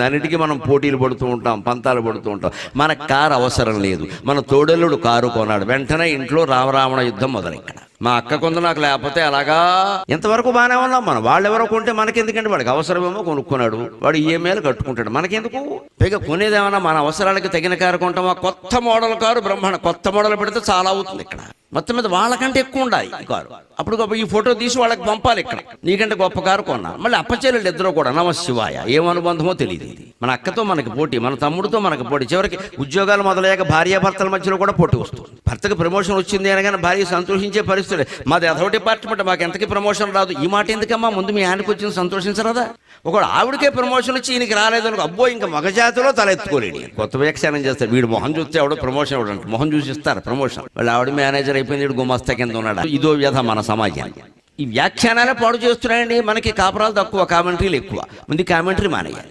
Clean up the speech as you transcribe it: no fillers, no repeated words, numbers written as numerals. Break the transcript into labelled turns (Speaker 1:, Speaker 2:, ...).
Speaker 1: అన్నిటికీ మనం పోటీలు పడుతూ ఉంటాం, పంతాలు పడుతూ ఉంటాం. మన కారు అవసరం లేదు. మన తోడెల్లుడు కారు కొన్నాడు, వెంటనే ఇంట్లో రామరావణ యుద్ధం మొదలెక్కడ. మా అక్క కొంత నాకు లేకపోతే అలాగా ఎంతవరకు బాగానే ఉన్నాం మనం. వాళ్ళు ఎవరో కొంటే మనకెందుకంటే వాడికి అవసరమేమో కొనుక్కున్నాడు, వాడు ఈఎంఐలు కట్టుకుంటాడు, మనకెందుకు? పైగా కొనేదేమన్నా మన అవసరాలకి తగిన కారు కొంటామా? కొత్త మోడల్ కారు బ్రహ్మాండ, కొత్త మోడల్ పెడితే చాలా అవుతుంది ఇక్కడ. మొత్తం మీద వాళ్ళకంటే ఎక్కువ ఉండాలి ఈ కారు. అప్పుడు ఈ ఫోటో తీసి వాళ్ళకి పంపాలి. ఇక్కడ నీకంటే గొప్ప కారు కొన్నా. మళ్ళీ అప్పచెల్లెళ్ళు ఇద్దరు కూడా నమ శివాయ, ఏం అనుబంధమో తెలియదు. ఇది మన అక్కతో మనకి పోటీ, మన తమ్ముడితో మనకి పోటీ. చివరికి ఉద్యోగాలు మొదలయ్యాక భార్యాభర్తల మధ్యలో కూడా పోటీ వస్తుంది. భర్తకి ప్రమోషన్ వచ్చింది అనగానే భార్య సంతోషించే పరిస్థితి. మాది అదో డిపార్ట్మెంట్, మాకు ఎంతకి ప్రమోషన్ రాదు. ఈ మాట ఎందుకమ్మా? ముందు మీ ఆయనకు వచ్చింది సంతోషించరాదా? ఒకడు ఆవిడకే ప్రమోషన్ వచ్చి ఈయనకి రాలేదు అనుకో, అబ్బో ఇంకా మగజాతిలో తలెత్తుకోలేడు. కొత్త వ్యాఖ్యానం చేస్తారు. వీడు మొహం చూస్తే ఎవడో ప్రమోషన్ ఇవ్వడానికి మొహం చూసి ఇస్తారు ప్రమోషన్. వాళ్ళు ఆవిడ మేనేజర్ అయిపోయింది, వీడు గుమస్తా కింద ఉన్నాడు. ఇదో వ్యధ మన సమాజానికి. ఈ వ్యాఖ్యానాలే పాడు చేస్తున్నాయండి. మనకి కాపురాలు తక్కువ, కామెంటరీలు ఎక్కువ. ముందు కామెంటరీ మానేయాలి.